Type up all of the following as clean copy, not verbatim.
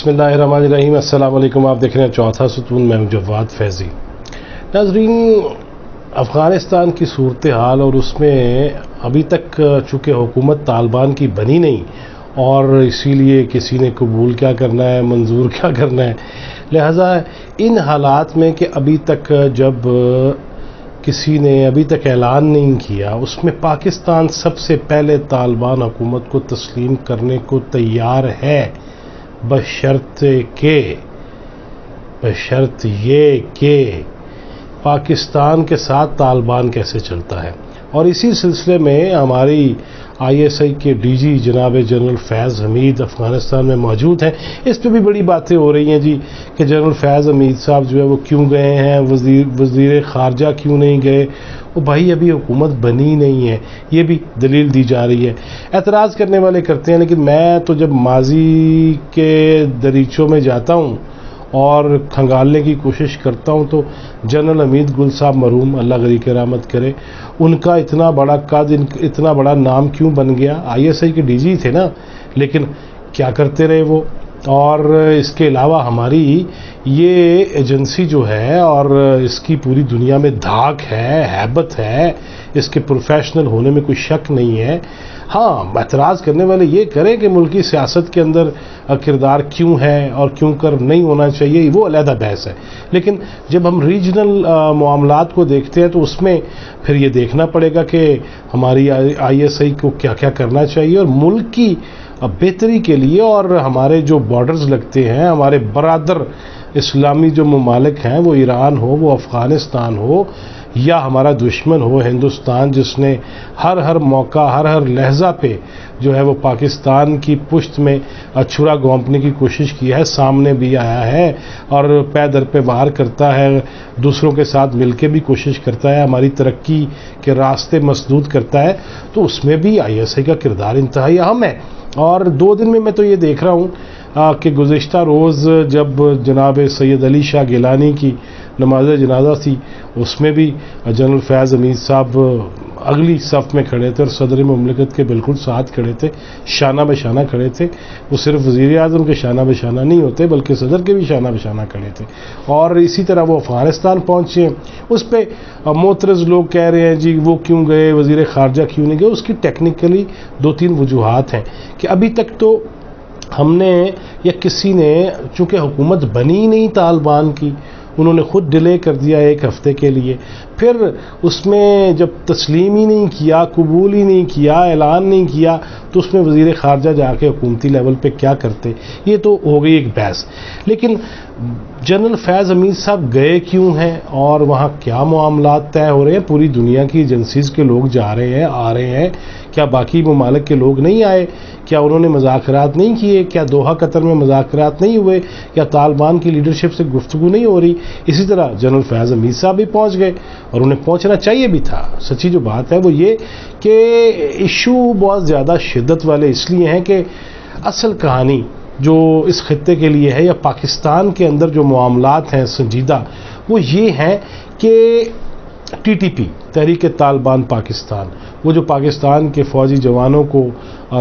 बिस्मिल्लाहिर्रहमानिर्रहीम। अस्सलाम वालेकुम। आप देख रहे हैं चौथा सुतून, मैं हूं जवाद फैज़ी। नाज़रीन, अफ़गानिस्तान की सूरत हाल और उसमें अभी तक चूँकि हुकूमत तालिबान की बनी नहीं और इसीलिए किसी ने कबूल क्या करना है, मंजूर क्या करना है, लिहाजा इन हालात में कि अभी तक जब किसी ने अभी तक ऐलान नहीं किया, उसमें पाकिस्तान सबसे पहले तालिबान हुकूमत को तस्लीम करने को तैयार है, बशर्त ये कि पाकिस्तान के साथ तालिबान कैसे चलता है। और इसी सिलसिले में हमारी ISI के DG जनाब जनरल फैज़ हमीद अफ़गानिस्तान में मौजूद हैं। इस पर भी बड़ी बातें हो रही हैं जी कि जनरल फैज़ हमीद साहब जो है वो क्यों गए हैं, वज़ीर ख़ारजा क्यों नहीं गए। वो भाई अभी हुकूमत बनी नहीं है, ये भी दलील दी जा रही है। एतराज़ करने वाले करते हैं, लेकिन मैं तो जब माजी के दरीचों में जाता हूँ और खंगालने की कोशिश करता हूँ तो जनरल हमीद गुल साहब मरहूम, अल्लाह गरीक रहमत करे, उनका इतना बड़ा कद, इतना बड़ा नाम क्यों बन गया। ISI के DG थे ना, लेकिन क्या करते रहे वो। और इसके अलावा हमारी ये एजेंसी जो है और इसकी पूरी दुनिया में धाक है, हैबत है, इसके प्रोफेशनल होने में कोई शक नहीं है। हाँ, एतराज़ करने वाले ये करें कि मुल्की सियासत के अंदर किरदार क्यों है और क्यों कर नहीं होना चाहिए, वो अलहदा बहस है। लेकिन जब हम रीजनल मामलात को देखते हैं तो उसमें फिर ये देखना पड़ेगा कि हमारी ISI को क्या क्या करना चाहिए और मुल्क की बेहतरी के लिए, और हमारे जो बॉर्डर्स लगते हैं, हमारे बरादर इस्लामी जो ममालिक हैं, वो ईरान हो, वो अफ़गानिस्तान हो, या हमारा दुश्मन हो हिंदुस्तान, जिसने हर मौका, हर लहजा पे जो है वो पाकिस्तान की पुश्त में छुरा घोंपने की कोशिश की है, सामने भी आया है और पै दर पे वार करता है, दूसरों के साथ मिलके भी कोशिश करता है, हमारी तरक्की के रास्ते मसदूद करता है। तो उसमें भी ISI का किरदार इंतहाई अहम है। और 2 दिन में मैं तो ये देख रहा हूँ कि गुज़िश्ता रोज़ जब जनाब सैयद अली शाह गिलानी की नमाज जनाजा थी, उसमें भी जनरल फैज़ हमीद साहब अगली सफ़ में खड़े थे और सदर मुमलिकत के बिल्कुल साथ खड़े थे, शाना बशाना खड़े थे। वो सिर्फ वज़ीर आज़म के शाना बशाना नहीं होते, बल्कि सदर के भी शाना बशाना खड़े थे। और इसी तरह वो अफ़गानिस्तान पहुँचे। उस पर मोतरज़ लोग कह रहे हैं जी वो क्यों गए, वज़ीर ख़ारजा क्यों नहीं गए। उसकी टेक्निकली 2-3 वजूहात हैं कि अभी तक तो हमने या किसी ने, चूँकि हुकूमत बनी नहीं तालिबान की, उन्होंने ख़ुद डिले कर दिया 1 हफ़्ते के लिए। फिर उसमें जब तस्लीम ही नहीं किया, कबूल ही नहीं किया, ऐलान नहीं किया, तो उसमें वज़ीर ख़ारजा जाके हुकूमती लेवल पे क्या करते। ये तो हो गई एक बहस। लेकिन जनरल फैज़ हमीद साहब गए क्यों हैं और वहाँ क्या मामलात तय हो रहे हैं। पूरी दुनिया की एजेंसीज़ के लोग जा रहे हैं, आ रहे हैं, क्या बाकी ममालिक के लोग नहीं आए? क्या उन्होंने मुज़ाकरात नहीं किए? क्या दोहा कतर में मुज़ाकरात नहीं हुए? क्या तालिबान की लीडरशिप से गुफ्तगू नहीं हो रही? इसी तरह जनरल फैज़ हमीद साहब भी पहुँच गए और उन्हें पहुँचना चाहिए भी था। सच्ची जो बात है वो ये कि इशू बहुत ज़्यादा शिद्दत वाले इसलिए हैं कि असल कहानी जो इस खित्ते के लिए है या पाकिस्तान के अंदर जो मामलात हैं संजीदा, वो ये हैं कि TTP तहरीक तालिबान पाकिस्तान, वो जो पाकिस्तान के फ़ौजी जवानों को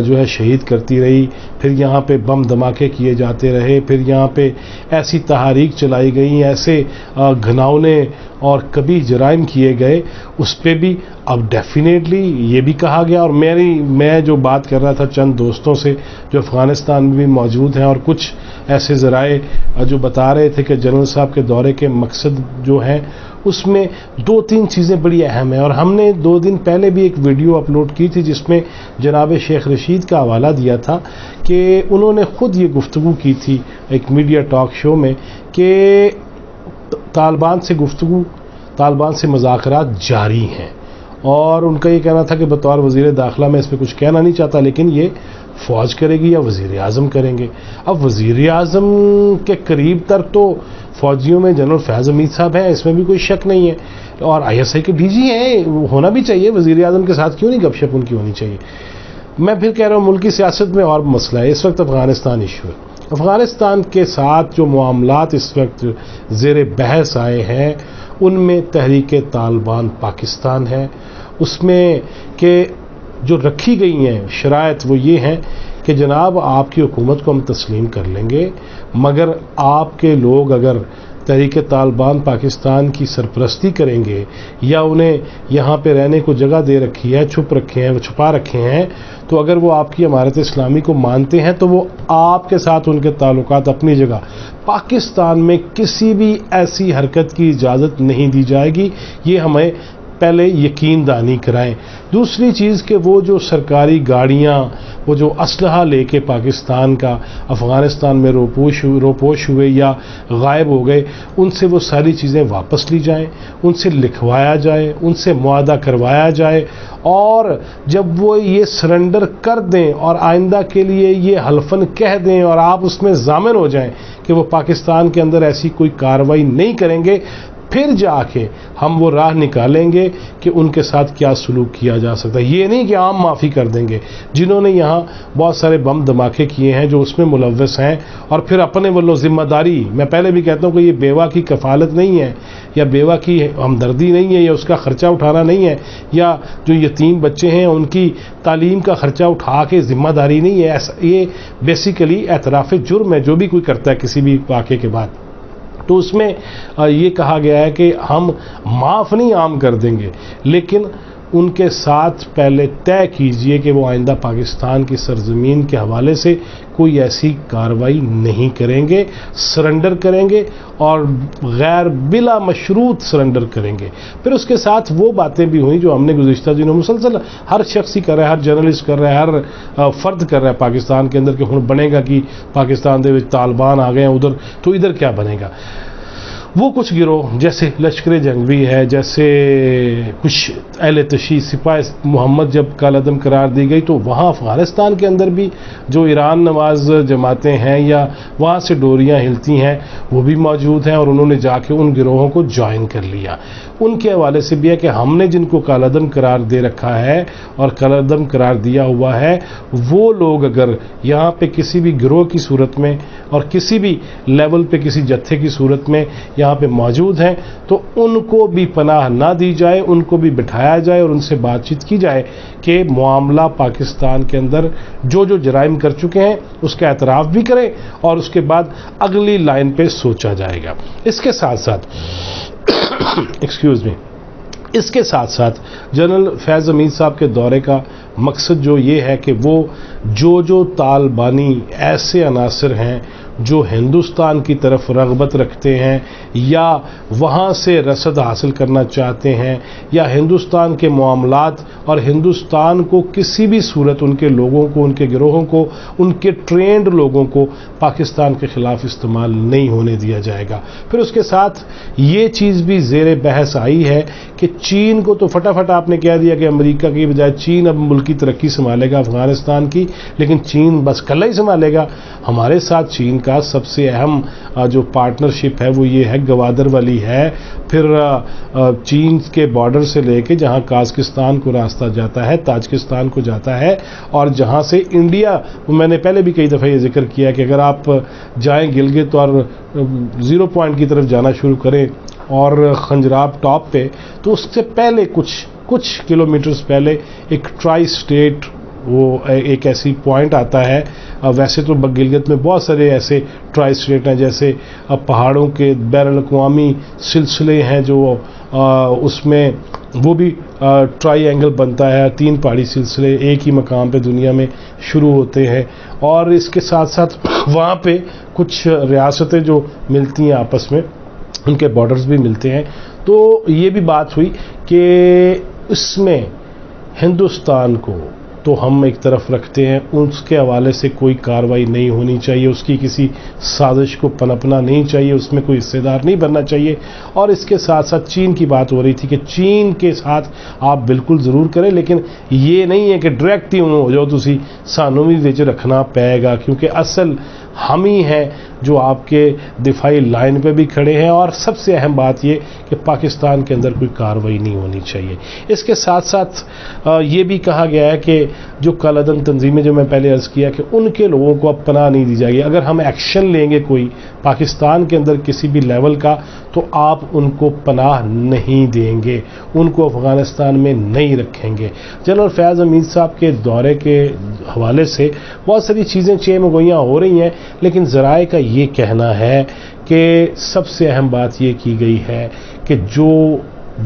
जो है शहीद करती रही, फिर यहाँ पे बम धमाके किए जाते रहे, फिर यहाँ पे ऐसी तहारीक चलाई गई, ऐसे घिनौने और कभी जराइम किए गए, उस पर भी अब डेफिनेटली ये भी कहा गया। और मैं जो बात कर रहा था चंद दोस्तों से जो अफ़गानिस्तान में भी मौजूद हैं, और कुछ ऐसे ज़राए जो बता रहे थे कि जनरल साहब के दौरे के मकसद जो हैं उसमें 2-3 चीज़ें बड़ी अहम हैं। और हमने 2 दिन पहले भी एक वीडियो अपलोड की थी जिसमें जनाब शेख रशीद का हवाला दिया था कि उन्होंने ख़ुद ये गुफ्तगू की थी एक मीडिया टॉक शो में कि तालिबान से गुफ्तगू, तालिबान से मुज़ाकरात जारी हैं। और उनका ये कहना था कि बतौर वज़ीर दाखिला मैं इस पर कुछ कहना नहीं चाहता, लेकिन ये फ़ौज करेगी या वज़ीर आज़म करेंगे। अब वज़ीर आज़म के करीब तक तो फ़ौजियों में जनरल फैज़ हमीद साहब हैं, इसमें भी कोई शक नहीं है। और ISI के DG हैं, होना भी चाहिए। वज़ीर आज़म के साथ क्यों नहीं गपशप उनकी होनी चाहिए। मैं फिर कह रहा हूँ, मुल्क की सियासत में और मसला है इस वक्त अफ़गानिस्तान इशू है। अफ़गानिस्तान के साथ जो मामलात इस वक्त ज़ेर बहस आए हैं, उनमें तहरीक तालिबान पाकिस्तान है। उसमें के जो रखी गई हैं शराइत वो ये हैं کہ जनाब आपकी हुकूमत को हम तस्लीम कर लेंगे, मगर आपके लोग अगर तहरीक तालिबान पाकिस्तान की सरपरस्ती करेंगे या उन्हें यहाँ पे रहने को जगह दे रखी है, छुपा रखे हैं, तो अगर वो आपकी इमारत इस्लामी को मानते हैं तो वो आपके साथ उनके ताल्लुकात अपनी जगह, पाकिस्तान में किसी भी ऐसी हरकत की इजाज़त नहीं दी जाएगी। ये हमें पहले यकीन दानी कराएं। दूसरी चीज़ कि वो जो सरकारी गाड़ियाँ, वो जो असलहा लेके पाकिस्तान का अफ़गानिस्तान में रोपोश हुए या गायब हो गए, उनसे वो सारी चीज़ें वापस ली जाएं, उनसे लिखवाया जाए, उनसे मुआहदा करवाया जाए, और जब वो ये सरेंडर कर दें और आइंदा के लिए ये हल्फन कह दें और आप उसमें ज़ामिन हो जाएं कि वो पाकिस्तान के अंदर ऐसी कोई कार्रवाई नहीं करेंगे, फिर जाके हम वो राह निकालेंगे कि उनके साथ क्या सलूक किया जा सकता है। ये नहीं कि आम माफ़ी कर देंगे। जिन्होंने यहाँ बहुत सारे बम धमाके किए हैं, जो उसमें मुलव्वस हैं, और फिर अपने वल्लों ज़िम्मेदारी, मैं पहले भी कहता हूँ कि ये बेवा की कफ़ालत नहीं है, या बेवा की हमदर्दी नहीं है, या उसका ख़र्चा उठाना नहीं है, या जो यतीम बच्चे हैं उनकी तालीम का ख़र्चा उठा के ज़िम्मेदारी नहीं है। ये बेसिकली एतराफ़ जुर्म है जो भी कोई करता है किसी भी वाक़े के बाद। तो उसमें ये कहा गया है कि हम माफ़ नहीं आम कर देंगे, लेकिन उनके साथ पहले तय कीजिए कि वो आइंदा पाकिस्तान की सरजमीन के हवाले से कोई ऐसी कार्रवाई नहीं करेंगे, सरेंडर करेंगे और गैर बिला मशरूत सरेंडर करेंगे। फिर उसके साथ वो बातें भी हुई जो हमने गुज़िश्ता दिनों मुसलसल हर शख्स ही कर रहा है, हर जर्नलिस्ट कर रहा है, हर फर्द कर रहा है पाकिस्तान के अंदर, कि हुण बनेगा कि पाकिस्तान दे विच तालिबान आ गए हैं उधर, तो इधर क्या बनेगा। वो कुछ गिरोह जैसे लश्कर जंगवी है, जैसे कुछ अहले तशी सिपाही मोहम्मद जब कालअदम करार दी गई, तो वहाँ अफ़गानिस्तान के अंदर भी जो ईरान नवाज जमातें हैं या वहाँ से डोरियाँ हिलती हैं वो भी मौजूद हैं, और उन्होंने जाके उन गिरोहों को ज्वाइन कर लिया। उनके हवाले से भी है कि हमने जिनको कालअदम करार दे रखा है और कालअदम करार दिया हुआ है, वो लोग अगर यहाँ पे किसी भी गिरोह की सूरत में और किसी भी लेवल पे किसी जत्थे की सूरत में यहाँ पे मौजूद हैं, तो उनको भी पनाह ना दी जाए, उनको भी बिठाया जाए और उनसे बातचीत की जाए कि मामला पाकिस्तान के अंदर जो जो जराइम कर चुके हैं उसका एतराफ़ भी करें, और उसके बाद अगली लाइन पे सोचा जाएगा। इसके साथ साथ एक्सक्यूज़ मी, इसके साथ साथ जनरल फैज़ हमीद साहब के दौरे का मकसद जो ये है कि वो जो तालिबानी ऐसे अनासर हैं जो हिंदुस्तान की तरफ रग़बत रखते हैं या वहाँ से रसद हासिल करना चाहते हैं, या हिंदुस्तान के मामलात और हिंदुस्तान को किसी भी सूरत उनके लोगों को, उनके गिरोहों को, उनके ट्रेंड लोगों को पाकिस्तान के ख़िलाफ़ इस्तेमाल नहीं होने दिया जाएगा। फिर उसके साथ ये चीज़ भी ज़ेर बहस आई है कि चीन को तो फटाफट आपने कह दिया कि अमेरिका की बजाय चीन अब मुल्क की तरक्की संभालेगा अफ़गानिस्तान की, लेकिन चीन बस कल्ला ही संभालेगा। हमारे साथ चीन का सबसे अहम जो पार्टनरशिप है वो ये है, गवादर वाली है, फिर चीन के बॉर्डर से लेके जहां काज़किस्तान को रास्ता जाता है, ताजिकिस्तान को जाता है, और जहां से इंडिया, मैंने पहले भी कई दफ़ा ये जिक्र किया कि अगर आप जाएं गिलगित और ज़ीरो पॉइंट की तरफ जाना शुरू करें और खंजराब टॉप पे, तो उससे पहले कुछ किलोमीटर्स पहले एक ट्राई स्टेट वो एक ऐसी पॉइंट आता है। वैसे तो गिलगित में बहुत सारे ऐसे ट्राई स्टेट हैं, जैसे पहाड़ों के बैनुल अक़वामी सिलसिले हैं जो उसमें वो भी ट्राई एंगल बनता है, 3 पहाड़ी सिलसिले एक ही मकाम पे दुनिया में शुरू होते हैं, और इसके साथ साथ वहाँ पे कुछ रियासतें जो मिलती हैं आपस में, उनके बॉर्डर्स भी मिलते हैं। तो ये भी बात हुई कि इसमें हिंदुस्तान को तो हम एक तरफ रखते हैं, उसके हवाले से कोई कार्रवाई नहीं होनी चाहिए, उसकी किसी साजिश को पनपना नहीं चाहिए, उसमें कोई हिस्सेदार नहीं बनना चाहिए। और इसके साथ साथ चीन की बात हो रही थी कि चीन के साथ आप बिल्कुल ज़रूर करें, लेकिन ये नहीं है कि डायरेक्ट ही हो जाओ, तुसी सानू भी विच रखना पड़ेगा, क्योंकि असल हम ही हैं जो आपके दिफाई लाइन पे भी खड़े हैं, और सबसे अहम बात ये कि पाकिस्तान के अंदर कोई कार्रवाई नहीं होनी चाहिए। इसके साथ साथ ये भी कहा गया है कि जो कालअदम तंजीमें, जो मैं पहले अर्ज़ किया कि उनके लोगों को अब पनाह नहीं दी जाएगी। अगर हम एक्शन लेंगे कोई پاکستان کے اندر کسی بھی لیول کا تو آپ ان کو پناہ نہیں دیں گے، ان کو افغانستان میں نہیں رکھیں گے۔ جنرل فیاض حمید صاحب کے دورے کے حوالے سے بہت ساری چیزیں چیم گوئیاں ہو رہی ہیں، لیکن ذرائع کا یہ کہنا ہے کہ سب سے اہم بات یہ کی گئی ہے کہ جو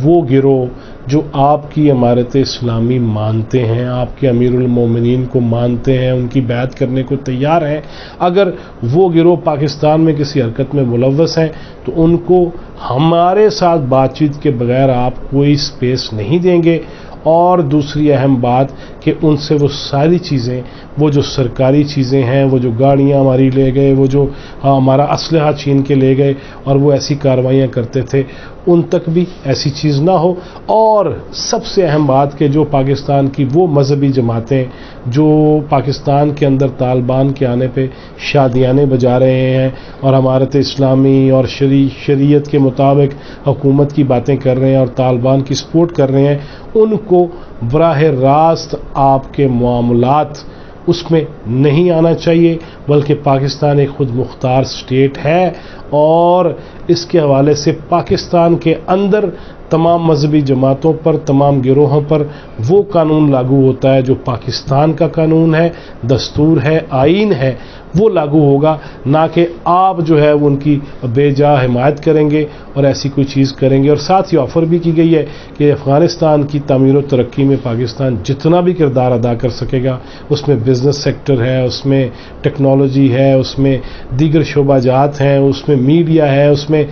وہ گروہ جو آپ کی امارت اسلامی مانتے ہیں، آپ کے امیر المومنین کو مانتے ہیں، ان کی بیعت کرنے کو تیار ہیں، اگر وہ گروہ پاکستان میں کسی حرکت میں ملوث ہیں تو ان کو ہمارے ساتھ بات چیت کے بغیر آپ کوئی سپیس نہیں دیں گے۔ اور دوسری اہم بات کہ ان سے وہ ساری چیزیں، وہ جو سرکاری چیزیں ہیں، وہ جو گاڑیاں ہماری لے گئے، وہ جو ہمارا اسلحہ چھین کے لے گئے اور وہ ایسی کارروائیاں کرتے تھے، ان تک بھی ایسی چیز نہ ہو۔ اور سب سے اہم بات کہ جو پاکستان کی وہ مذہبی جماعتیں جو پاکستان کے اندر طالبان کے آنے پہ شادیانے بجا رہے ہیں اور امارت اسلامی اور شریعت کے مطابق حکومت کی باتیں کر رہے ہیں اور طالبان کی سپورٹ کر رہے ہیں، ان کو براہ راست آپ کے معاملات اس میں نہیں آنا چاہیے، بلکہ پاکستان ایک خود مختار سٹیٹ ہے اور اس کے حوالے سے پاکستان کے اندر تمام مذہبی جماعتوں پر، تمام گروہوں پر وہ قانون لاگو ہوتا ہے جو پاکستان کا قانون ہے، دستور ہے، آئین ہے، وہ لاگو ہوگا، نہ کہ آپ جو ہے وہ ان کی بے جا حمایت کریں گے اور ایسی کوئی چیز کریں گے۔ اور ساتھ ہی آفر بھی کی گئی ہے کہ افغانستان کی تعمیر و ترقی میں پاکستان جتنا بھی کردار ادا کر سکے گا، اس میں بزنس سیکٹر ہے، اس میں ٹیکنالوجی ہے، اس میں دیگر شعبہ جات ہیں، اس میں میڈیا ہے، اس میں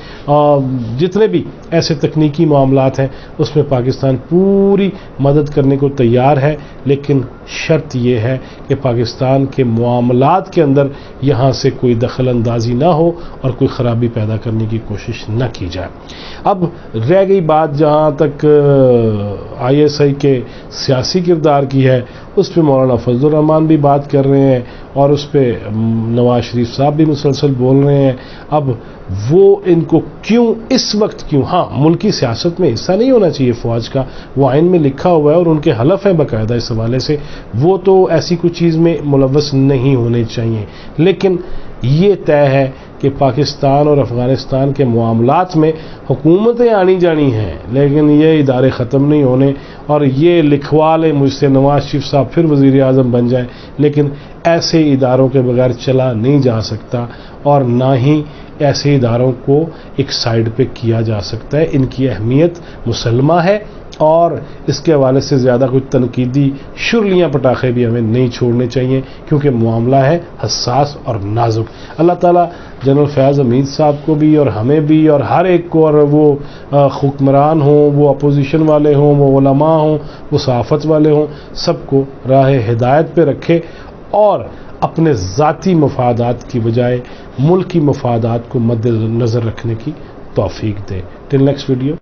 جتنے بھی ایسے تکنیکی معاملات ہیں، اس میں پاکستان پوری مدد کرنے کو تیار ہے، لیکن شرط یہ ہے کہ پاکستان کے معاملات کے اندر یہاں سے کوئی دخل اندازی نہ ہو اور کوئی خرابی پیدا کرنے کی کوشش نہ کی جائے۔ اب رہ گئی بات جہاں تک آئی ایس آئی کے سیاسی کردار کی ہے، اس پہ مولانا فضل الرحمان بھی بات کر رہے ہیں اور اس پہ نواز شریف صاحب بھی مسلسل بول رہے ہیں۔ اب وہ ان کو کیوں اس وقت کیوں، ہاں ملکی سیاست میں حصہ نہیں ہونا چاہیے فوج کا، وہ آئین میں لکھا ہوا ہے اور ان کے حلف ہیں باقاعدہ اس حوالے سے، وہ تو ایسی کوئی چیز میں ملوث نہیں ہونے چاہیے، لیکن یہ طے ہے کہ پاکستان اور افغانستان کے معاملات میں حکومتیں آنی جانی ہیں، لیکن یہ ادارے ختم نہیں ہونے، اور یہ لکھوا لیں مجھ سے نواز شریف صاحب پھر وزیر اعظم بن جائیں، لیکن ایسے اداروں کے بغیر چلا نہیں جا سکتا اور نہ ہی ایسے اداروں کو ایک سائیڈ پہ کیا جا سکتا ہے۔ ان کی اہمیت مسلمہ ہے اور اس کے حوالے سے زیادہ کچھ تنقیدی شرلیاں پٹاخے بھی ہمیں نہیں چھوڑنے چاہیے، کیونکہ معاملہ ہے حساس اور نازک۔ اللہ تعالیٰ جنرل فیاض حمید صاحب کو بھی اور ہمیں بھی اور ہر ایک کو، اور وہ حکمران ہوں، وہ اپوزیشن والے ہوں، وہ علماء ہوں، وہ صحافت والے ہوں، سب کو راہ ہدایت پہ رکھے اور اپنے ذاتی مفادات کی بجائے ملکی مفادات کو مد نظر رکھنے کی توفیق دے۔ Till next video.